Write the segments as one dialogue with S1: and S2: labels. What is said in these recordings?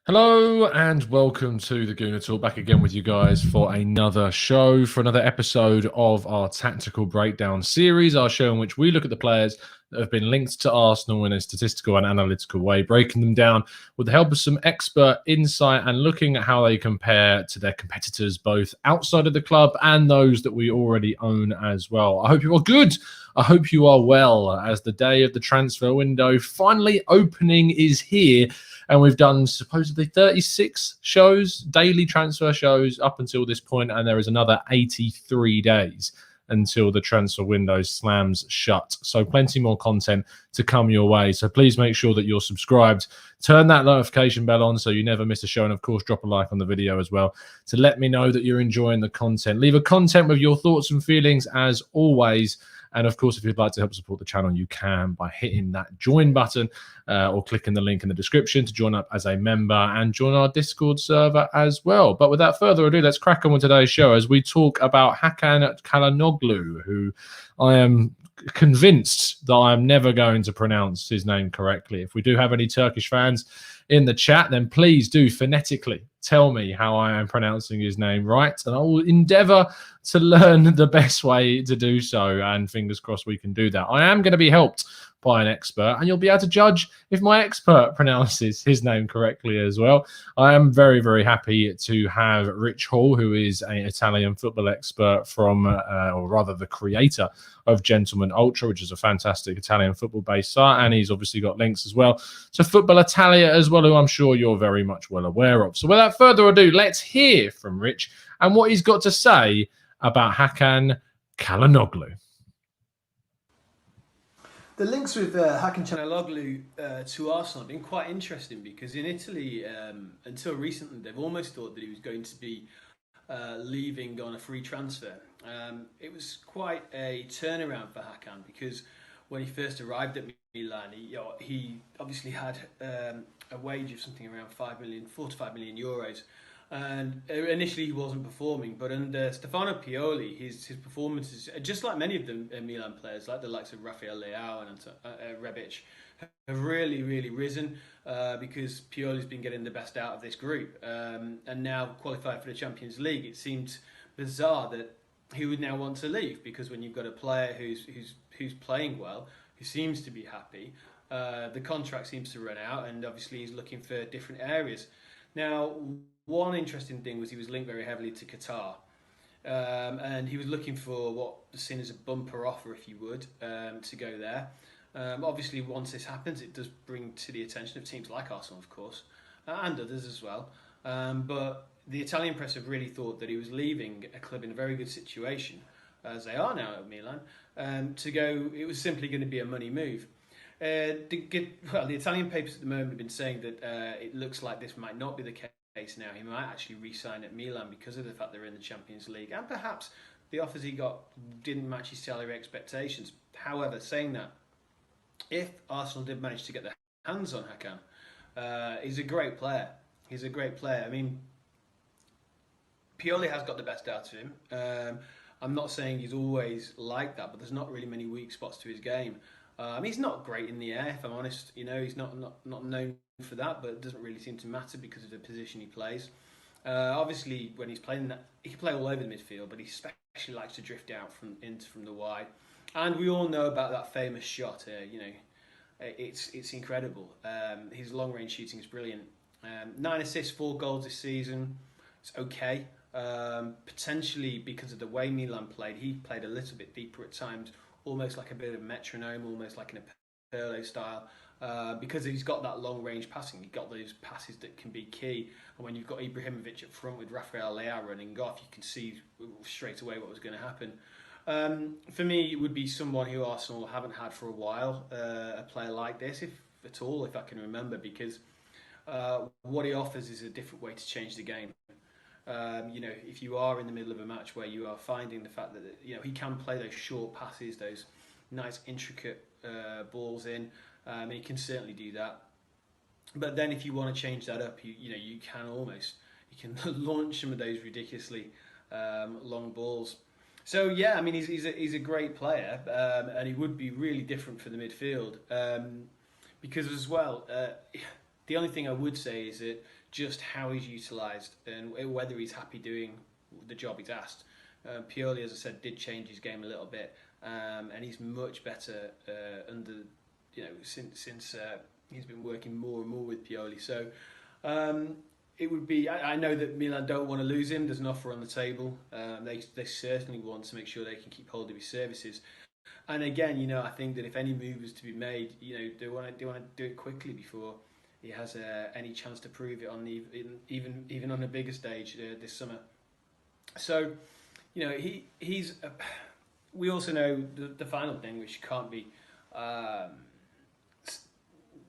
S1: Hello and welcome to the Gooner Talk. Back again with you guys for another show, for another episode of our Tactical Breakdown series, our show in which we look at the players that have been linked to Arsenal in a statistical and analytical way, breaking them down with the help of some expert insight and looking at how they compare to their competitors, both outside of the club and those that we already own as well. I hope you are good. I hope you are well, as the day of the transfer window finally opening is here. And we've done supposedly 36 shows, daily transfer shows up until this point, and there is another 83 days until the transfer window slams shut. So plenty more content to come your way. So please make sure that you're subscribed. Turn that notification bell on so you never miss a show. And of course, drop a like on the video as well to let me know that you're enjoying the content. Leave a comment with your thoughts and feelings as always. And of course, if you'd like to help support the channel, you can by hitting that join button or clicking the link in the description to join up as a member and join our Discord server as well. But without further ado, let's crack on with today's show as we talk about Hakan Calhanoglu, who I am convinced that I'm never going to pronounce his name correctly. If we do have any Turkish fans in the chat, then please do phonetically tell me how I am pronouncing his name right, and I will endeavour to learn the best way to do so, and fingers crossed we can do that. I am going to be helped by an expert, and you'll be able to judge if my expert pronounces his name correctly as well. I am very, very happy to have Rich Hall, who is an Italian football expert from, or rather the creator of Gentleman Ultra, which is a fantastic Italian football-based site, and he's obviously got links as well to Football Italia as well, who I'm sure you're very much well aware of. So without further ado, let's hear from Rich and what he's got to say about Hakan Calhanoglu.
S2: The links with Hakan Calhanoglu to Arsenal have been quite interesting because in Italy, until recently, they've almost thought that he was going to be leaving on a free transfer. It was quite a turnaround for Hakan because when he first arrived at Milan, he obviously had a wage of something around 4 to 5 million euros. And initially he wasn't performing, but under Stefano Pioli, his performances, just like many of the Milan players, like the likes of Rafael Leao and Rebic, have really, really risen because Pioli's been getting the best out of this group. And now qualified for the Champions League, it seemed bizarre that he would now want to leave, because when you've got a player who's playing well, who seems to be happy, the contract seems to run out, and obviously he's looking for different areas. Now, one interesting thing was he was linked very heavily to Qatar, and he was looking for what was seen as a bumper offer, if you would, to go there. Obviously, once this happens, it does bring to the attention of teams like Arsenal, of course, and others as well. But the Italian press have really thought that he was leaving a club in a very good situation, as they are now at Milan, to go. It was simply going to be a money move. The Italian papers at the moment have been saying that it looks like this might not be the case now. He might actually re-sign at Milan because of the fact they're in the Champions League, and perhaps the offers he got didn't match his salary expectations. However, saying that, if Arsenal did manage to get their hands on Hakan, he's a great player. He's a great player. I mean, Pioli has got the best out of him. I'm not saying he's always like that, but there's not really many weak spots to his game. He's not great in the air, if I'm honest. He's not known for that, but it doesn't really seem to matter because of the position he plays. Obviously, when he's playing that, he can play all over the midfield, but he especially likes to drift out from the wide. And we all know about that famous shot. It's incredible. His long-range shooting is brilliant. 9 assists, 4 goals this season. It's okay. Potentially because of the way Milan played, he played a little bit deeper at times, almost like a bit of a metronome, almost like in a Pirlo style, because he's got that long-range passing. He's got those passes that can be key, and when you've got Ibrahimovic up front with Rafael Leao running off, you can see straight away what was going to happen. For me, it would be someone who Arsenal haven't had for a while, a player like this, if at all, if I can remember, because what he offers is a different way to change the game. If you are in the middle of a match where you are finding the fact that he can play those short passes, those nice intricate balls in, and he can certainly do that. But then if you want to change that up, you can launch some of those ridiculously long balls. So yeah, I mean he's a great player, and he would be really different for the midfield because as well. The only thing I would say is that just how he's utilised and whether he's happy doing the job he's asked. Pioli, as I said, did change his game a little bit, and he's much better under, since he's been working more and more with Pioli. So it would be. I know that Milan don't want to lose him. There's an offer on the table. They certainly want to make sure they can keep hold of his services. And again, I think that if any move is to be made, they want to do it quickly before he has any chance to prove it on even on a bigger stage this summer. So, he's. We also know the final thing, which can't be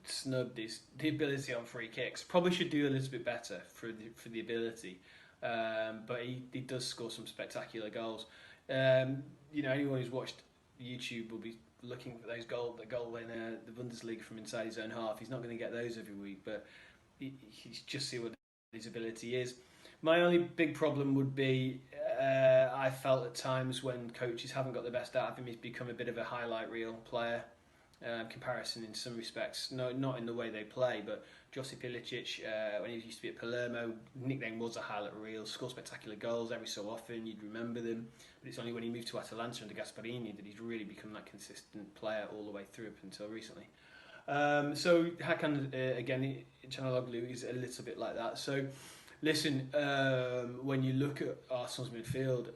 S2: snubbed, is the ability on free kicks. Probably should do a little bit better for the ability, but he does score some spectacular goals. Anyone who's watched YouTube will be looking for the goal in the Bundesliga from inside his own half. He's not going to get those every week, but he's just see what his ability is. My only big problem would be I felt at times when coaches haven't got the best out of him, he's become a bit of a highlight reel player. Comparison in some respects, not in the way they play, but Josip Ilicic, when he used to be at Palermo, nickname was a highlight reel, scored spectacular goals every so often, you'd remember them, but it's only when he moved to Atalanta under Gasparini that he's really become that consistent player all the way through up until recently. So Hakan, again, Calhanoglu is a little bit like that. So listen, when you look at Arsenal's midfield,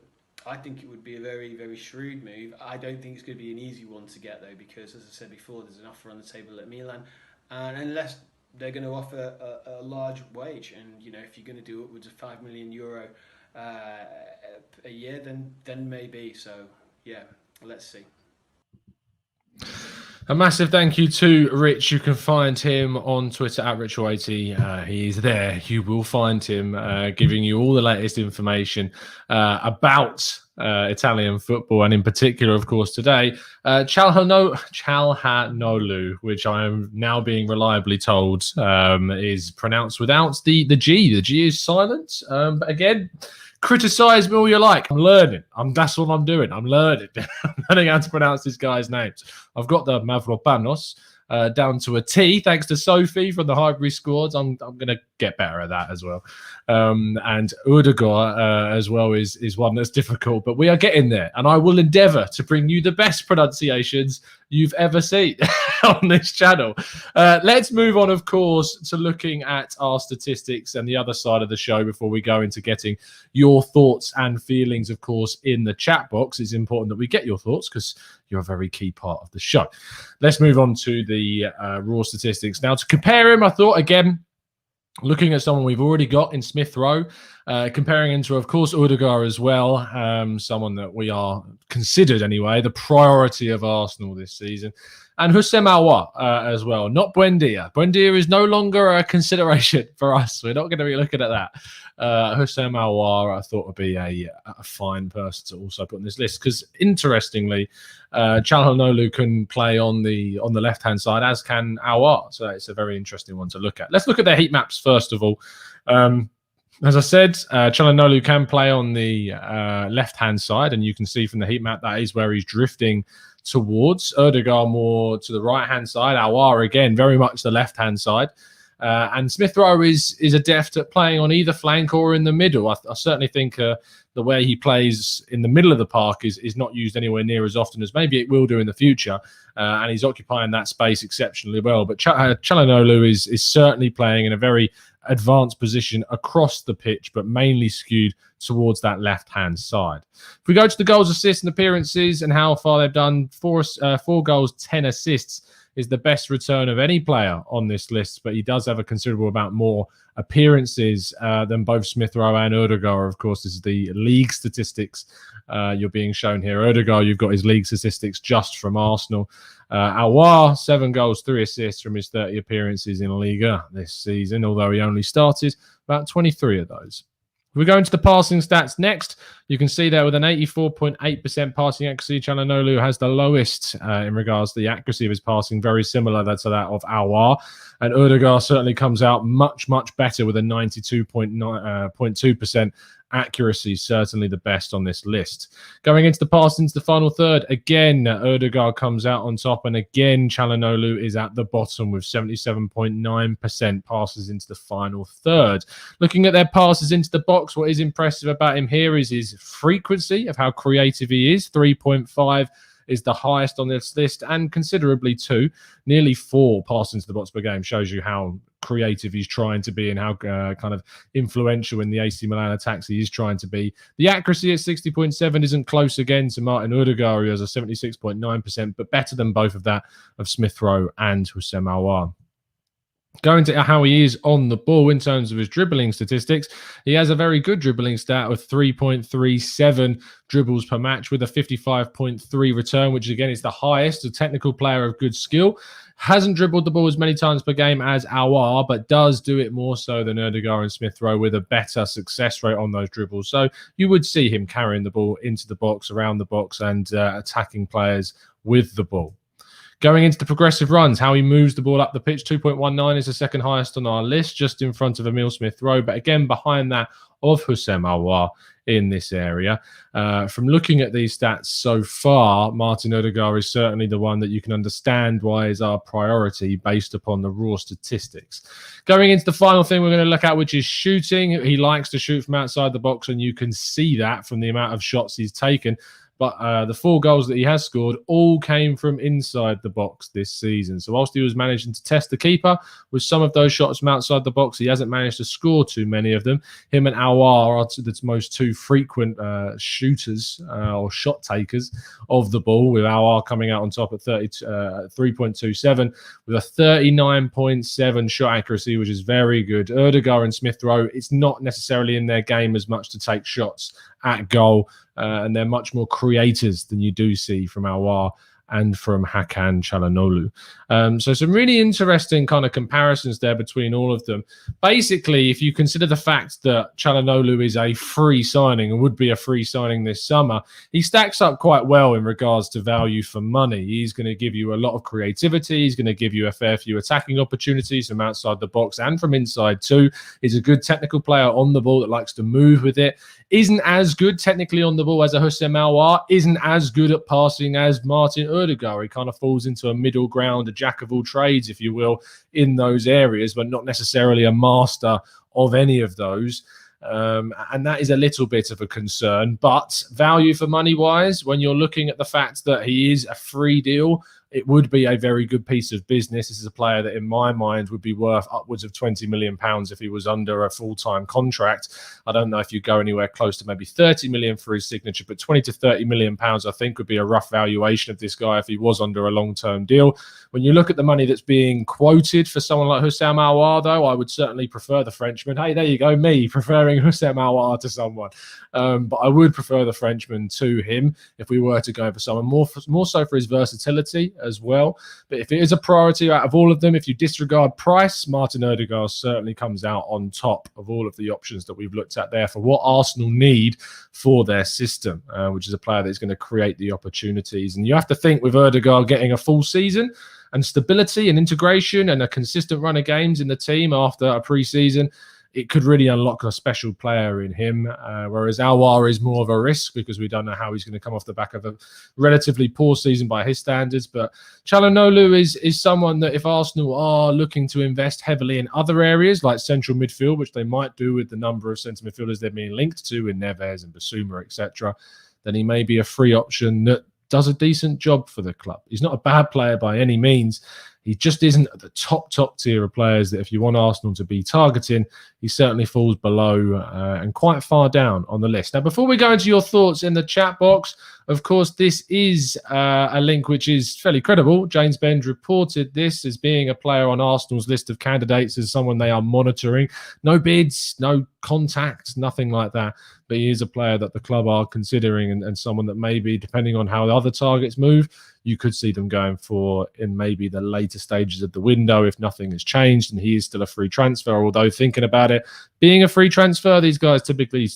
S2: I think it would be a very, very shrewd move. I don't think it's going to be an easy one to get, though, because, as I said before, there's an offer on the table at Milan. And unless they're going to offer a large wage, and, if you're going to do upwards of €5 million a year, then maybe. So, yeah, let's see.
S1: A massive thank you to Rich. You can find him on Twitter at Rich80. He is there. You will find him giving you all the latest information about Italian football, and in particular, of course, today, Calhanoglu, which I am now being reliably told is pronounced without the G. The G is silent. But again, criticize me all you like. I'm learning. That's all I'm doing. I'm learning. I'm learning how to pronounce this guy's names. I've got the Mavropanos down to a T, thanks to Sophie from the Highbury Squads. I'm going to get better at that as well. And Udagor as well is one that's difficult, but we are getting there. And I will endeavour to bring you the best pronunciations you've ever seen on this channel. Let's move on, of course, to looking at our statistics and the other side of the show before we go into getting your thoughts and feelings, of course, in the chat box. It's important that we get your thoughts because you're a very key part of the show. Let's move on to the raw statistics. Now, to compare him, I thought, again, looking at someone we've already got in Smith Rowe, comparing him to, of course, Udagor as well, someone that we are considered, anyway, the priority of Arsenal this season. And Houssem Aouar as well, not Buendia. Buendia is no longer a consideration for us. We're not going to be looking at that. Houssem Aouar, I thought, would be a fine person to also put on this list because, interestingly, Calhanoglu can play on the left-hand side, as can Aouar. So it's a very interesting one to look at. Let's look at their heat maps first of all. As I said, Calhanoglu can play on the left-hand side, and you can see from the heat map that is where he's drifting towards. Udagor more to the right-hand side. Aouar, again, very much the left-hand side. And Smith Rowe is adept at playing on either flank or in the middle. I certainly think the way he plays in the middle of the park is not used anywhere near as often as maybe it will do in the future. And he's occupying that space exceptionally well. But Calhanoglu is certainly playing in a very advanced position across the pitch, but mainly skewed towards that left-hand side. If we go to the goals, assists, and appearances and how far they've done, 4 goals, 10 assists is the best return of any player on this list, but he does have a considerable amount more appearances than both Smith Rowe and Udagor. Of course, this is the league statistics you're being shown here. Udagor, you've got his league statistics just from Arsenal. Aouar, 7 goals, 3 assists from his 30 appearances in Liga this season, although he only started about 23 of those. If we go into the passing stats next, you can see there with an 84.8% passing accuracy, Calhanoglu has the lowest in regards to the accuracy of his passing, very similar to that of Aouar. And Udagor certainly comes out much, much better with a 92.2% accuracy certainly the best on this list. Going into the pass into the final third, again, Ødegaard comes out on top, and again, Calhanoglu is at the bottom with 77.9% passes into the final third. Looking at their passes into the box, what is impressive about him here is his frequency of how creative he is. 3.5 is the highest on this list, and considerably too. Nearly 4 passes into the box per game shows you how creative he's trying to be and how kind of influential in the AC Milan attacks he is trying to be. The accuracy at 60.7 isn't close again to Martin Ødegaard, who has a 76.9%, but better than both of that of Smith Rowe and Houssem Aouar. Going to how he is on the ball in terms of his dribbling statistics, he has a very good dribbling stat of 3.37 dribbles per match with a 55.3 return, which again is the highest. A technical player of good skill. Hasn't dribbled the ball as many times per game as Aouar, but does do it more so than Ødegaard and Smith Rowe with a better success rate on those dribbles. So you would see him carrying the ball into the box, around the box, and attacking players with the ball. Going into the progressive runs, how he moves the ball up the pitch, 2.19 is the second highest on our list, just in front of Emil Smith Rowe, but again behind that of Houssem Aouar in this area. From looking at these stats so far, Martin Ødegaard is certainly the one that you can understand why is our priority based upon the raw statistics. Going into the final thing we're going to look at, which is shooting. He likes to shoot from outside the box, and you can see that from the amount of shots he's taken. But the 4 goals that he has scored all came from inside the box this season. So whilst he was managing to test the keeper with some of those shots from outside the box, he hasn't managed to score too many of them. Him and Aouar are the most 2 frequent shooters or shot takers of the ball, with Aouar coming out on top at 3.27 with a 39.7 shot accuracy, which is very good. Ødegaard and Smith Rowe, it's not necessarily in their game as much to take shots at goal, and they're much more creators than you do see from Aouar and from Hakan Calhanoglu. So some really interesting kind of comparisons there between all of them. Basically, if you consider the fact that Calhanoglu is a free signing and would be a free signing this summer, he stacks up quite well in regards to value for money. He's going to give you a lot of creativity. He's going to give you a fair few attacking opportunities from outside the box and from inside too. He's a good technical player on the ball that likes to move with it. Isn't as good technically on the ball as a Houssem Aouar. Isn't as good at passing as Martin Ødegaard. He kind of falls into a middle ground, a jack of all trades, if you will, in those areas, but not necessarily a master of any of those. And that is a little bit of a concern. But value for money wise, when you're looking at the fact that he is a free deal, it would be a very good piece of business. This is a player that, in my mind, would be worth upwards of £20 million if he was under a full-time contract. I don't know if you go anywhere close to maybe 30 million for his signature, but 20 to 30 million pounds, I think, would be a rough valuation of this guy if he was under a long-term deal. When you look at the money that's being quoted for someone like Houssem Aouar, though, I would certainly prefer the Frenchman. Hey, there you go, me preferring Houssem Aouar to someone. But I would prefer the Frenchman to him if we were to go for someone more so for his versatility as well. But if it is a priority out of all of them, if you disregard price, Martin Ødegaard certainly comes out on top of all of the options that we've looked at there for what Arsenal need for their system, which is a player that's going to create the opportunities. And you have to think, with Ødegaard getting a full season and stability and integration and a consistent run of games in the team after a pre-season, it could really unlock a special player in him, whereas Aouar is more of a risk because we don't know how he's going to come off the back of a relatively poor season by his standards. But Calhanoglu is someone that, if Arsenal are looking to invest heavily in other areas like central midfield, which they might do with the number of centre midfielders they're being linked to in Neves and Basuma, etc., then he may be a free option that does a decent job for the club. He's not a bad player by any means. He just isn't at the top tier of players that if you want Arsenal to be targeting, he certainly falls below and quite far down on the list. Now, before we go into your thoughts in the chat box, of course, this is a link which is fairly credible. James Bend reported this as being a player on Arsenal's list of candidates as someone they are monitoring. No bids, no contact, nothing like that. But he is a player that the club are considering and someone that maybe, depending on how the other targets move, you could see them going for in maybe the later stages of the window if nothing has changed and he is still a free transfer. Although, thinking about it, being a free transfer, these guys typically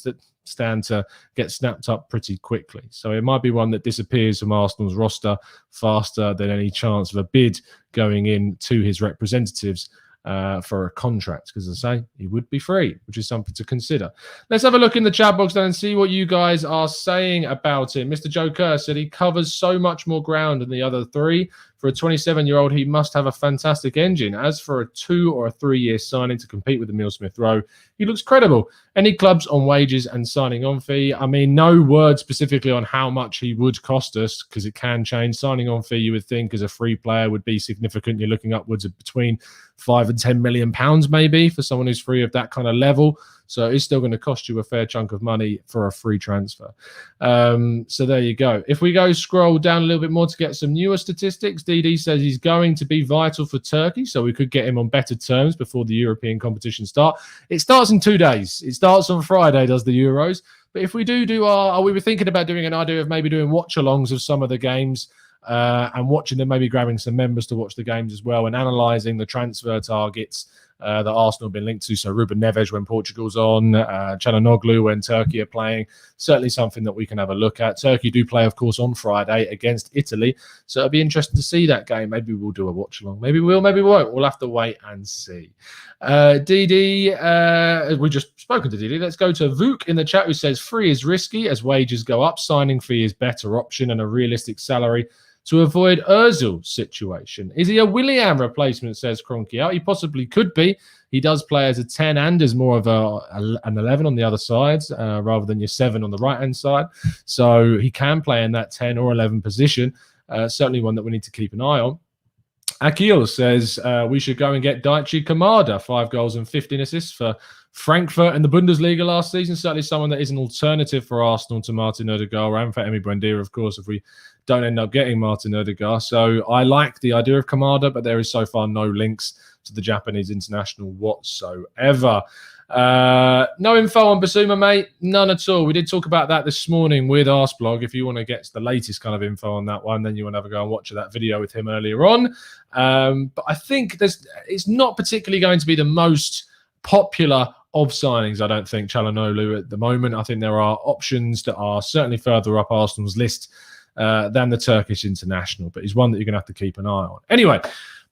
S1: stand to get snapped up pretty quickly. So it might be one that disappears from Arsenal's roster faster than any chance of a bid going in to his representatives for a contract, because as I say, he would be free, which is something to consider. Let's have a look in the chat box then and see what you guys are saying about him. Mr. Joe Kerr said he covers so much more ground than the other three. For a 27-year-old, he must have a fantastic engine. As for a 2 or 3 year signing to compete with Emile Smith-Rowe, he looks credible. Any clubs on wages and signing on fee? I mean, no word specifically on how much he would cost us, because it can change. Signing on fee, you would think, as a free player would be significant. You're looking upwards of between £5 and £10 million maybe for someone who's free of that kind of level. So it's still going to cost you a fair chunk of money for a free transfer. So there you go. If we go scroll down a little bit more to get some newer statistics, DD says he's going to be vital for Turkey, so we could get him on better terms before the European competition start. It starts in 2 days. It starts on Friday, does the Euros. But if we do we were thinking about doing an idea of maybe doing watch-alongs of some of the games, and watching them, maybe grabbing some members to watch the games as well, and analysing the transfer targets that Arsenal have been linked to. So Ruben Neves when Portugal's on, Calhanoglu when Turkey are playing. Certainly something that we can have a look at. Turkey do play, of course, on Friday against Italy. So it'll be interesting to see that game. Maybe we'll do a watch-along. Maybe we'll, maybe we won't. We'll have to wait and see. DD, we just spoken to DD. Let's go to Vuk in the chat, who says free is risky as wages go up. Signing fee is better option and a realistic salary to avoid Ozil's situation. Is he a Willian replacement, says Kroenke out? He possibly could be. He does play as a 10 and as more of an 11 on the other side, rather than your 7 on the right-hand side. So he can play in that 10 or 11 position. Certainly one that we need to keep an eye on. Akil says we should go and get Daichi Kamada, 5 goals and 15 assists for Frankfurt in the Bundesliga last season. Certainly someone that is an alternative for Arsenal to Martin Odegaard and for Emi Buendia, of course, if we don't end up getting Martin Odegaard. So I like the idea of Kamada, but there is so far no links to the Japanese international whatsoever. No info on Basuma, mate. None at all. We did talk about that this morning with Arsblog. If you want to get the latest kind of info on that one, then you want to have a go and watch that video with him earlier on. But I think it's not particularly going to be the most popular of signings, I don't think, Calhanoglu at the moment. I think there are options that are certainly further up Arsenal's list than the Turkish international, but he's one that you're going to have to keep an eye on. Anyway,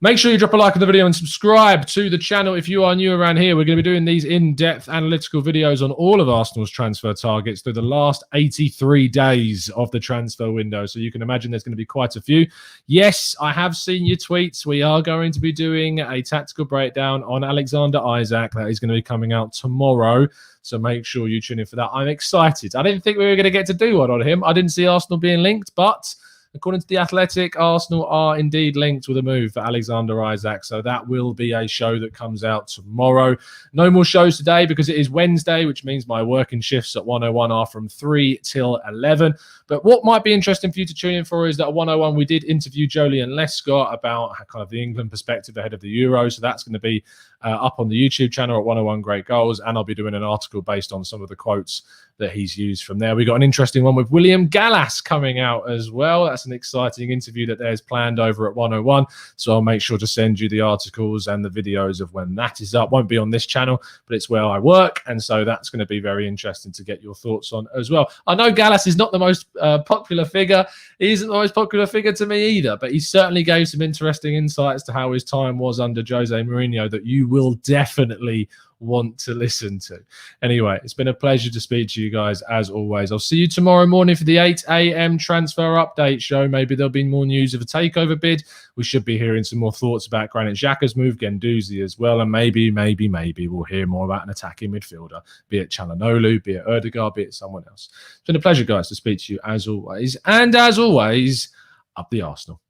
S1: make sure you drop a like on the video and subscribe to the channel if you are new around here. We're going to be doing these in-depth analytical videos on all of Arsenal's transfer targets through the last 83 days of the transfer window. So you can imagine there's going to be quite a few. Yes, I have seen your tweets. We are going to be doing a tactical breakdown on Alexander Isak. That is going to be coming out tomorrow. So make sure you tune in for that. I'm excited. I didn't think we were going to get to do one on him. I didn't see Arsenal being linked, but according to The Athletic, Arsenal are indeed linked with a move for Alexander Isak. So that will be a show that comes out tomorrow. No more shows today because it is Wednesday, which means my working shifts at 101 are from 3 till 11. But what might be interesting for you to tune in for is that at 101, we did interview Joleon Lescott about kind of the England perspective ahead of the Euro. So that's going to be up on the YouTube channel at 101 Great Goals. And I'll be doing an article based on some of the quotes that he's used from there. We got an interesting one with William Gallas coming out as well. That's an exciting interview that there's planned over at 101. So I'll make sure to send you the articles and the videos of when that is up. Won't be on this channel, but it's where I work. And so that's going to be very interesting to get your thoughts on as well. I know Gallas is not the most popular figure. He isn't the most popular figure to me either, but he certainly gave some interesting insights to how his time was under Jose Mourinho that you will definitely want to listen to. Anyway, it's been a pleasure to speak to you guys as always. I'll see you tomorrow morning for the 8 a.m. transfer update show. Maybe there'll be more news of a takeover bid. We should be hearing some more thoughts about Granit Xhaka's move, Guendouzi as well, and maybe we'll hear more about an attacking midfielder, be it Calhanoglu, be it Odegaard, be it someone else. It's been a pleasure, guys, to speak to you as always. And as always, up the Arsenal.